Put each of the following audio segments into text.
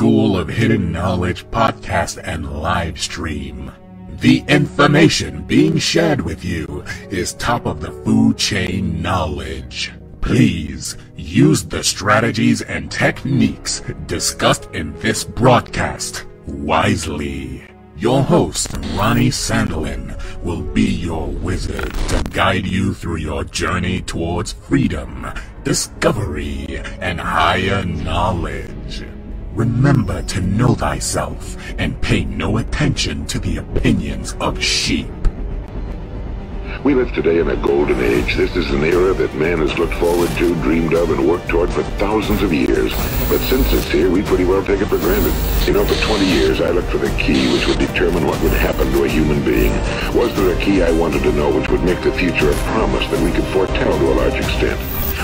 School of Hidden Knowledge podcast and live stream. The information being shared with you is top of the food chain knowledge. Please use the strategies and techniques discussed in this broadcast wisely. Your host, Ronnie Sandlin, will be your wizard to guide you through your journey towards freedom, discovery, and higher knowledge. Remember to know thyself and pay no attention to the opinions of sheep. We live today in a golden age. This is an era that man has looked forward to, dreamed of, and worked toward for thousands of years. But since it's here, we pretty well take it for granted. You know, for 20 years, I looked for the key which would determine what would happen to a human being. Was there a key I wanted to know which would make the future a promise that we could foretell to a large extent?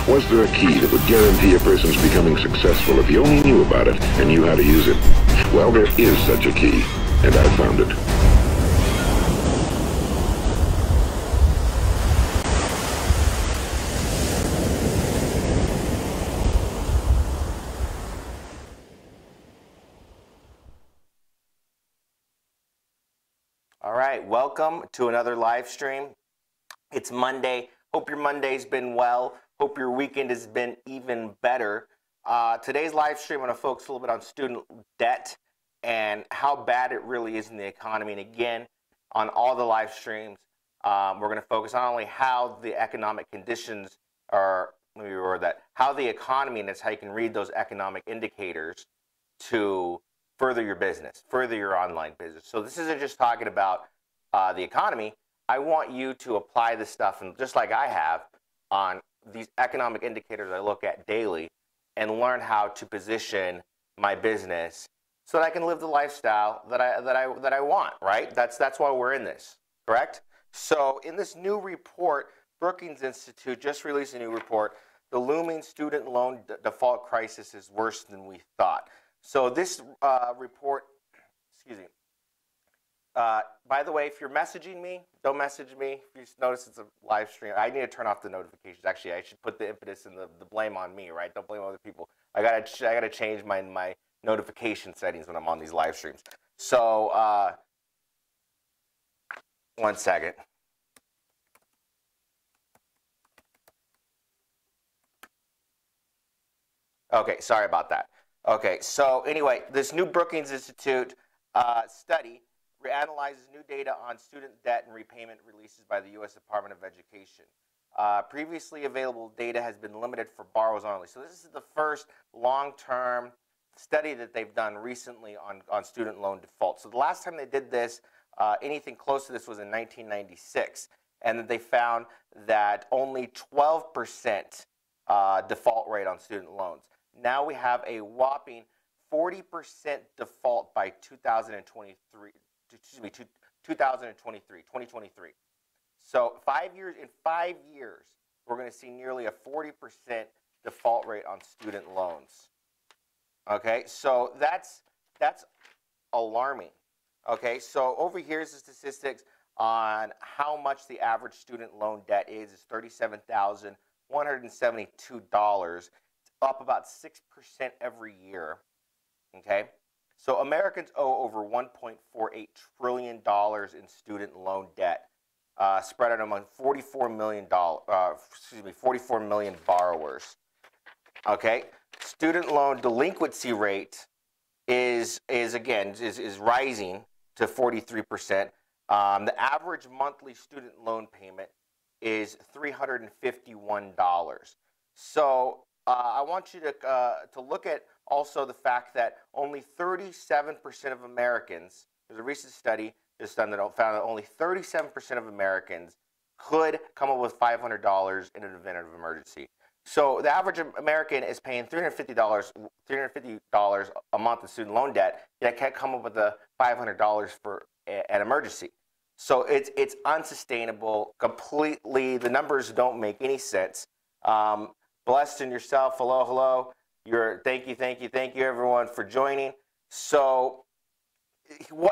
Was there a key that would guarantee a person's becoming successful if he only knew about it and knew how to use it? Well, there is such a key, and I found it. All right, welcome to another live stream. It's Monday. Hope your Monday's been well. Hope your weekend has been even better. Today's live stream, I'm going to focus a little bit on student debt and how bad it really is in the economy. And again, on all the live streams, we're going to focus not only how the economic conditions are, let me reword that, how the economy, and that's how you can read those economic indicators to further your business, further your online business. So this isn't just talking about the economy. I want you to apply this stuff, and just like I have, on these economic indicators I look at daily, and learn how to position my business so that I can live the lifestyle that I want. Right? That's why we're in this. Correct? So in this new report, Brookings Institute just released a new report. The looming student loan default crisis is worse than we thought. So this report, excuse me, by the way, if you're messaging me, don't message me. If you notice it's a live stream, I need to turn off the notifications. Actually, I should put the impetus and the blame on me, right? Don't blame other people. I gotta change my notification settings when I'm on these live streams. So, one second. Okay, sorry about that. Okay, so anyway, this new Brookings Institute study analyzes new data on student debt and repayment releases by the U.S. Department of Education. Previously available data has been limited for borrowers only. So this is the first long-term study that they've done recently on student loan default. So the last time they did this, anything close to this was in 1996, and that they found that only 12% default rate on student loans. Now we have a whopping 40% default by 2023. 2023. So in 5 years, we're going to see nearly a 40% default rate on student loans. Okay, so that's alarming. Okay, so over here is the statistics on how much the average student loan debt is. It's $37,172. It's up about 6% every year. Okay. So Americans owe over $1.48 trillion in student loan debt, spread out among 44 million borrowers. Okay, student loan delinquency rate is rising to 43%. The average monthly student loan payment is $351. So I want you to look at also the fact that only 37% of Americans, there's a recent study just done that found that only 37% of Americans could come up with $500 in an event of emergency. So the average American is paying $350 a month in student loan debt, yet can't come up with the $500 for an emergency. So it's unsustainable completely. The numbers don't make any sense. Blessed in yourself. Hello. Thank you everyone for joining. So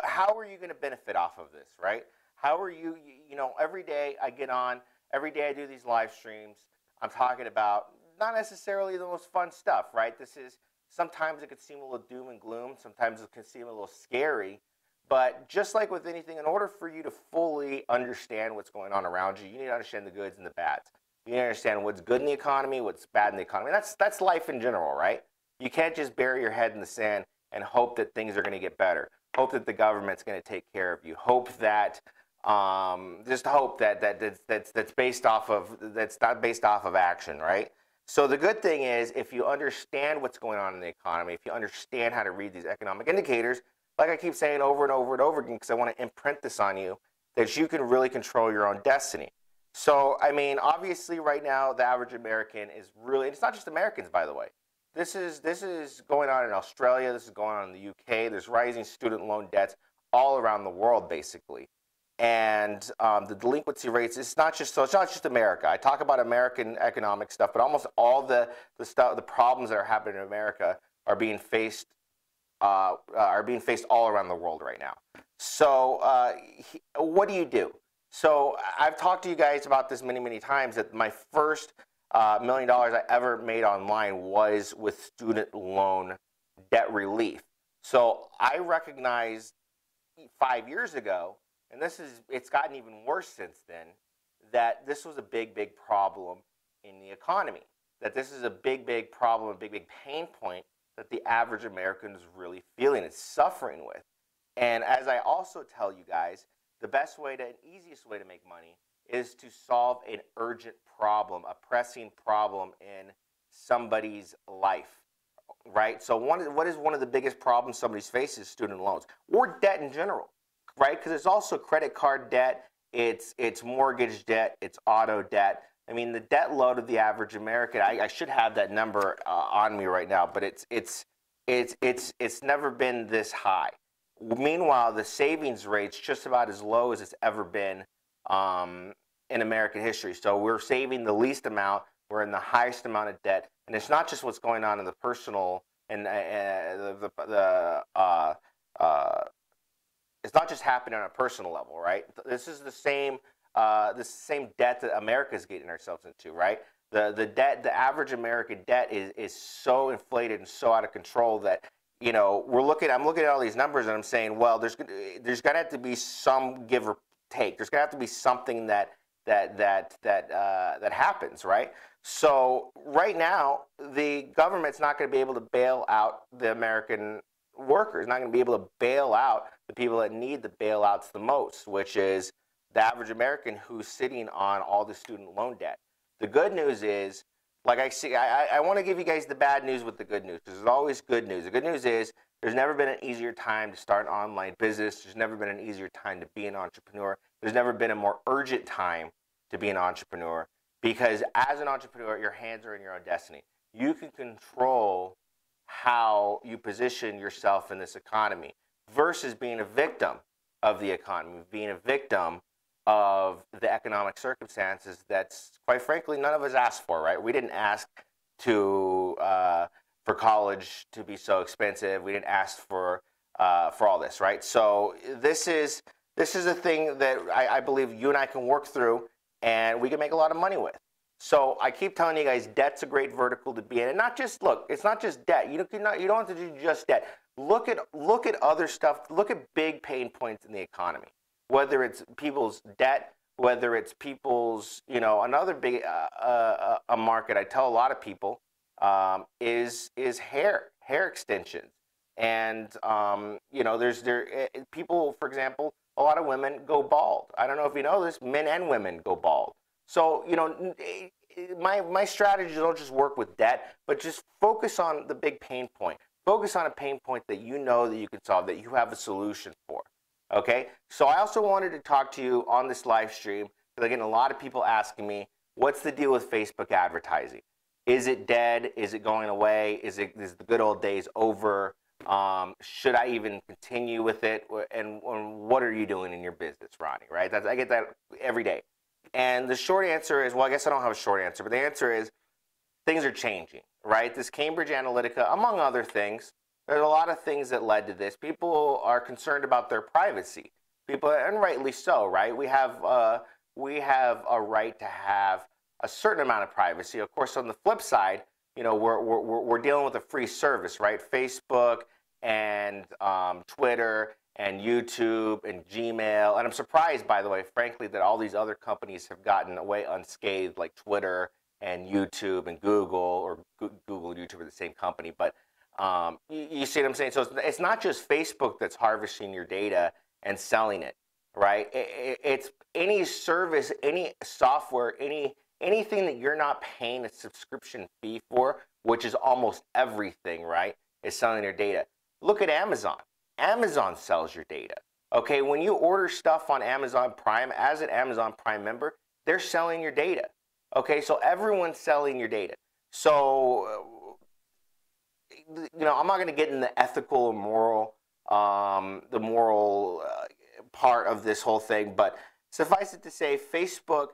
how are you going to benefit off of this, right? How are you every day I get on, every day I do these live streams, I'm talking about not necessarily the most fun stuff, right? This is Sometimes it could seem a little doom and gloom. Sometimes it can seem a little scary. But just like with anything, in order for you to fully understand what's going on around you, you need to understand the goods and the bads. You need to understand what's good in the economy, what's bad in the economy. That's life in general, right? You can't just bury your head in the sand and hope that things are going to get better. Hope that the government's going to take care of you. Hope that just hope that's based off of that's not based off of action, right? So the good thing is, if you understand what's going on in the economy, if you understand how to read these economic indicators, like I keep saying over and over and over again, because I want to imprint this on you, that you can really control your own destiny. So, I mean, obviously right now, the average American is really, it's not just Americans, by the way. This is going on in Australia, this is going on in the UK, there's rising student loan debts all around the world, basically. And the delinquency rates, it's not just America. I talk about American economic stuff, but almost all the problems that are happening in America are being faced all around the world right now. So what do? So I've talked to you guys about this many times, that my first $1 million I ever made online was with student loan debt relief. So I recognized 5 years ago, and it's gotten even worse since then, that this was a big problem in the economy. That this is a big problem, a big pain point that the average American is really feeling, is suffering with. And as I also tell you guys, the best way and easiest way to make money is to solve an urgent problem, a pressing problem in somebody's life, right? So what is one of the biggest problems somebody faces? Student loans, or debt in general, right? Because it's also credit card debt, it's mortgage debt, it's auto debt. I mean, the debt load of the average American, I should have that number on me right now, but it's never been this high. Meanwhile, the savings rate's just about as low as it's ever been in American history. So we're saving the least amount, we're in the highest amount of debt, and it's not just what's going on in the personal and it's not just happening on a personal level, right? This is the same debt that America's getting ourselves into, right? The debt, the average American debt is so inflated and so out of control that, you know, I'm looking at all these numbers and I'm saying, well, there's gonna have to be some give or take. There's gonna have to be something that happens, right? So right now, the government's not going to be able to bail out the American workers, not going to be able to bail out the people that need the bailouts the most, which is the average American who's sitting on all the student loan debt. The good news is, like I want to give you guys the bad news with the good news, because there's always good news. The good news is there's never been an easier time to start an online business. There's never been an easier time to be an entrepreneur. There's never been a more urgent time to be an entrepreneur, because as an entrepreneur, your hands are in your own destiny. You can control how you position yourself in this economy versus being a victim of the economy, being a victim of the economic circumstances that's, quite frankly, none of us asked for, right? We didn't ask for college to be so expensive. We didn't ask for all this, right? So this is a thing that I believe you and I can work through, and we can make a lot of money with. So I keep telling you guys, debt's a great vertical to be in, and not just it's not just debt. You don't have to do just debt. Look at other stuff. Look at big pain points in the economy. Whether it's people's debt, whether it's people's, another big a market I tell a lot of people is hair extensions, and people, for example, a lot of women go bald. I don't know if you know this, men and women go bald. So my strategy, don't just work with debt, but just focus on the big pain point. Focus on a pain point that you know that you can solve, that you have a solution for. Okay, so I also wanted to talk to you on this live stream, because again, a lot of people asking me, what's the deal with Facebook advertising? Is it dead? Is it going away? Is the good old days over? Should I even continue with it? And what are you doing in your business, Ronnie? Right? I get that every day. And the short answer is, well, I guess I don't have a short answer, but the answer is things are changing, right? This Cambridge Analytica, among other things, there's a lot of things that led to this. People are concerned about their privacy. People, and rightly so, right? We have a right to have a certain amount of privacy. Of course, on the flip side, we're dealing with a free service, right? Facebook and Twitter and YouTube and Gmail. And I'm surprised, by the way, frankly, that all these other companies have gotten away unscathed, like Twitter and YouTube and Google, or Google and YouTube are the same company. But you see what I'm saying? So it's not just Facebook that's harvesting your data and selling it, right? It's any service, any software, anything that you're not paying a subscription fee for, which is almost everything, right, is selling your data. Look at Amazon. Amazon sells your data. Okay, when you order stuff on Amazon Prime, as an Amazon Prime member, they're selling your data. Okay, so everyone's selling your data. So, I'm not going to get in the ethical or moral, part of this whole thing, but suffice it to say, Facebook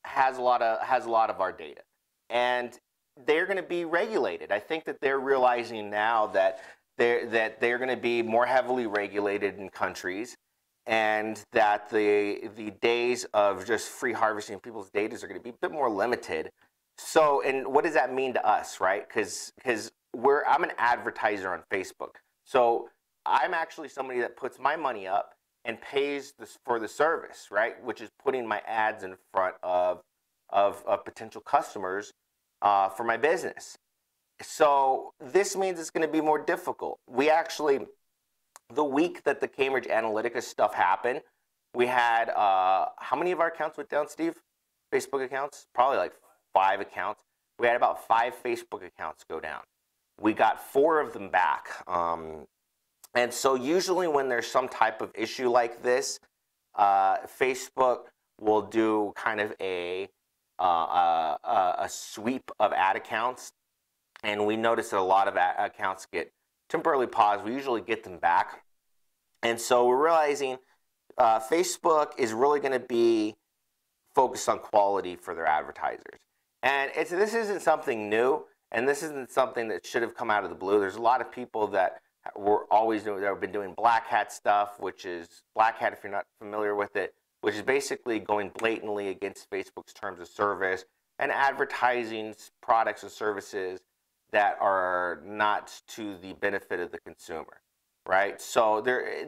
has a lot of our data, and they're going to be regulated. I think that they're realizing now that they're going to be more heavily regulated in countries, and that the days of just free harvesting people's data are going to be a bit more limited. So, and what does that mean to us, right? Because I'm an advertiser on Facebook, so I'm actually somebody that puts my money up and pays for the service, right? Which is putting my ads in front of potential customers for my business. So this means it's going to be more difficult. We actually, the week that the Cambridge Analytica stuff happened, we had, how many of our accounts went down, Steve? Facebook accounts? Probably like 5 accounts. We had about 5 Facebook accounts go down. We got 4 of them back. And so usually when there's some type of issue like this, Facebook will do kind of a sweep of ad accounts. And we notice that a lot of accounts get temporarily paused. We usually get them back. And so we're realizing Facebook is really going to be focused on quality for their advertisers. And this isn't something new, and this isn't something that should have come out of the blue. There's a lot of people that have been doing black hat stuff, which is black hat, if you're not familiar with it, which is basically going blatantly against Facebook's terms of service and advertising products and services that are not to the benefit of the consumer, right? So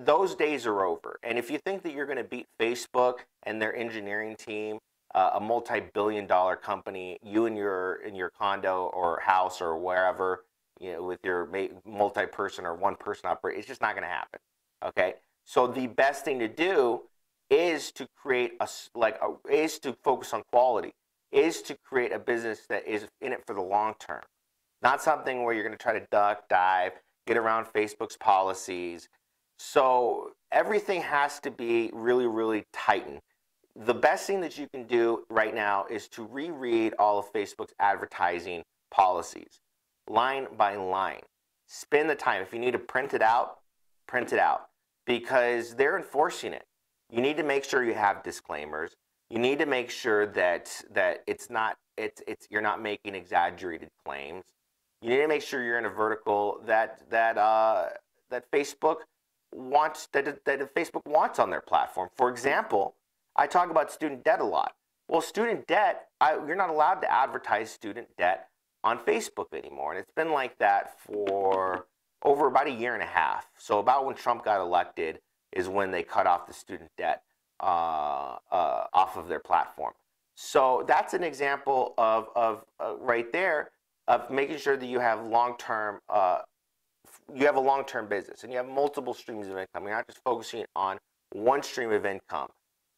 those days are over. And if you think that you're going to beat Facebook and their engineering team, a multi-billion-dollar company, you in your condo or house or wherever, with your multi-person or one-person operator, it's just not going to happen. Okay, so the best thing to do is to create is to focus on quality, is to create a business that is in it for the long term. Not something where you're going to try to duck, dive, get around Facebook's policies. So everything has to be really, really tightened. The best thing that you can do right now is to reread all of Facebook's advertising policies, line by line. Spend the time. If you need to print it out, because they're enforcing it. You need to make sure you have disclaimers. You need to make sure that you're not making exaggerated claims. You need to make sure you're in a vertical that Facebook wants on their platform. For example, I talk about student debt a lot. Well, student debt, you're not allowed to advertise student debt on Facebook anymore, and it's been like that for over about a year and a half. So about when Trump got elected is when they cut off the student debt off of their platform. So that's an example of right there of making sure that you have long-term, you have a long-term business and you have multiple streams of income. You're not just focusing on one stream of income,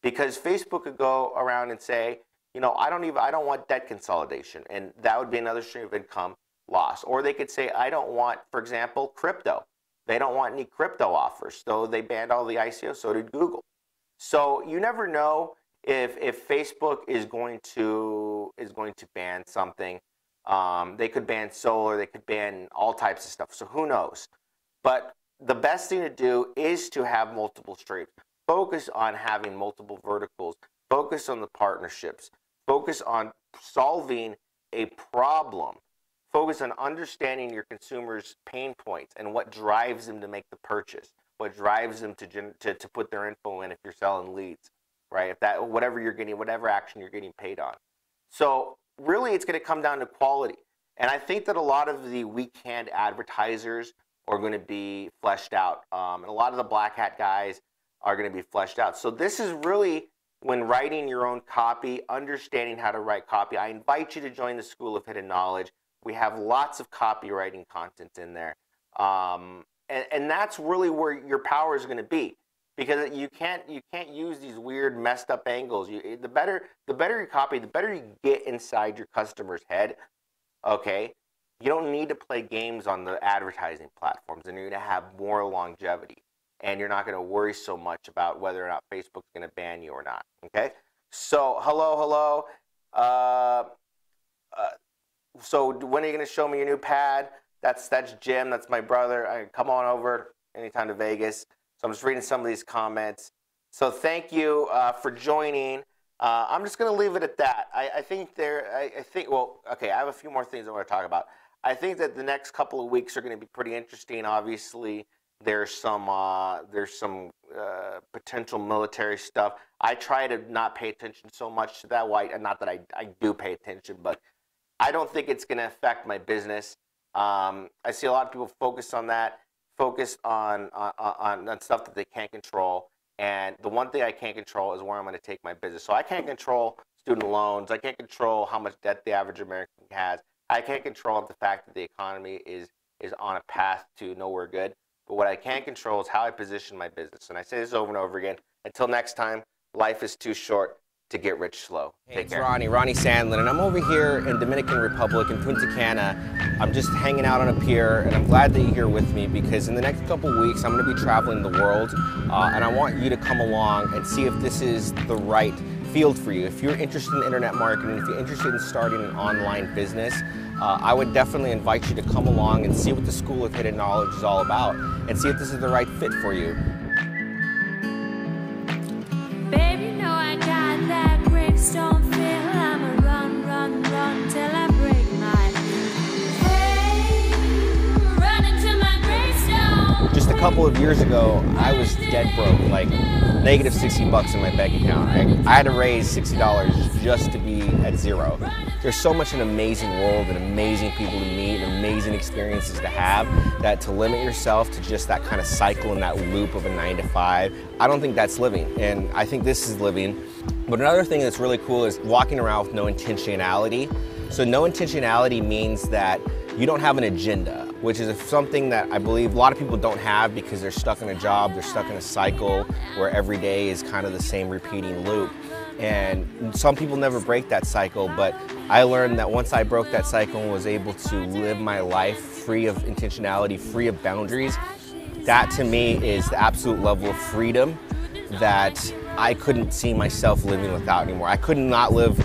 because Facebook could go around and say, I don't want debt consolidation, and that would be another stream of income loss. Or they could say, I don't want, for example, crypto. They don't want any crypto offers, so they banned all the ICO. So did Google. So you never know if Facebook is going to ban something. They could ban solar. They could ban all types of stuff. So who knows? But the best thing to do is to have multiple streams. Focus on having multiple verticals. Focus on the partnerships. Focus on solving a problem. Focus on understanding your consumers' pain points and what drives them to make the purchase, what drives them to put their info in if you're selling leads, right? Whatever action you're getting paid on. So really, it's going to come down to quality. And I think that a lot of the weak hand advertisers are going to be fleshed out. And a lot of the black hat guys are going to be fleshed out. So this is really, when writing your own copy, understanding how to write copy. I invite you to join the School of Hidden Knowledge. We have lots of copywriting content in there. And that's really where your power is going to be, because you can't use these weird messed up angles. The better your copy, the better you get inside your customer's head. Okay, you don't need to play games on the advertising platforms, and you're going to have more longevity, and you're not going to worry so much about whether or not Facebook's going to ban you or not. Okay, so hello. So when are you going to show me your new pad? That's Jim. That's my brother. Come on over anytime to Vegas. So I'm just reading some of these comments. So thank you for joining. I'm just going to leave it at that. I think, well, okay, I have a few more things I want to talk about. I think that the next couple of weeks are going to be pretty interesting. Obviously, there's some potential military stuff. I try to not pay attention so much to that. Well, not that I do pay attention, but I don't think it's going to affect my business. I see a lot of people focus on that, focus on stuff that they can't control. And the one thing I can't control is where I'm going to take my business. So I can't control student loans. I can't control how much debt the average American has. I can't control the fact that the economy is on a path to nowhere good. But what I can control is how I position my business. And I say this over and over again. Until next time, life is too short to get rich slow. Hey, it's Ronnie Sandlin, and I'm over here in Dominican Republic in Punta Cana. I'm just hanging out on a pier, and I'm glad that you're here with me, because in the next couple weeks I'm going to be traveling the world, and I want you to come along and see if this is the right field for you. If you're interested in internet marketing, if you're interested in starting an online business, I would definitely invite you to come along and see what the School of Hidden Knowledge is all about, and see if this is the right fit for you. Don't feel I'ma run till I break my hey, run into my gravestone. Just a couple of years ago, I was dead broke, like negative 60 bucks in my bank account. I had to raise $60 just to be at zero. There's so much an amazing world and amazing people to meet and amazing experiences to have, that to limit yourself to just that kind of cycle and that loop of a 9 to 5, I don't think that's living, and I think this is living. But another thing that's really cool is walking around with no intentionality. So no intentionality means that you don't have an agenda, which is something that I believe a lot of people don't have, because they're stuck in a job, they're stuck in a cycle where every day is kind of the same repeating loop. And some people never break that cycle, but I learned that once I broke that cycle and was able to live my life free of intentionality, free of boundaries, that to me is the absolute level of freedom that I couldn't see myself living without anymore. I could not live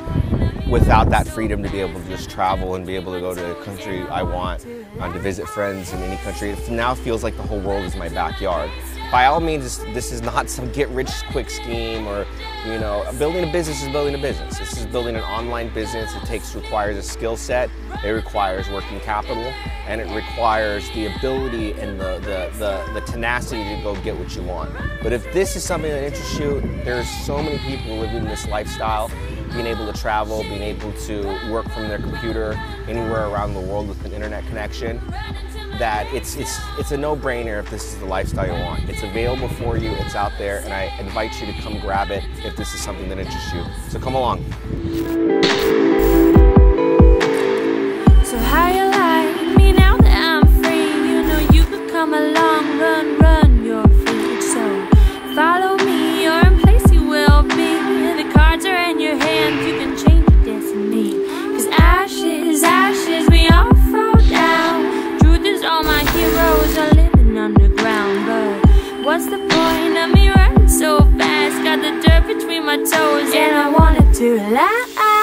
without that freedom to be able to just travel and be able to go to the country I want, to visit friends in any country. It now feels like the whole world is my backyard. By all means, this is not some get-rich-quick scheme, or, you know, building a business is building a business. This is building an online business. It requires a skill set, it requires working capital, and it requires the ability and the tenacity to go get what you want. But if this is something that interests you, there's so many people living this lifestyle, being able to travel, being able to work from their computer anywhere around the world with an internet connection, that it's a no-brainer if this is the lifestyle you want. It's available for you, it's out there, and I invite you to come grab it if this is something that interests you. So come along. So how you like me now that I'm free? You know you could come along, run your feet. So follow me, you're in place you will be. The cards are in your hands, you can change your destiny. 'Cause ashes, we all fall down. All my heroes are living underground, but what's the point of me running so fast? Got the dirt between my toes, and I wanted to lie.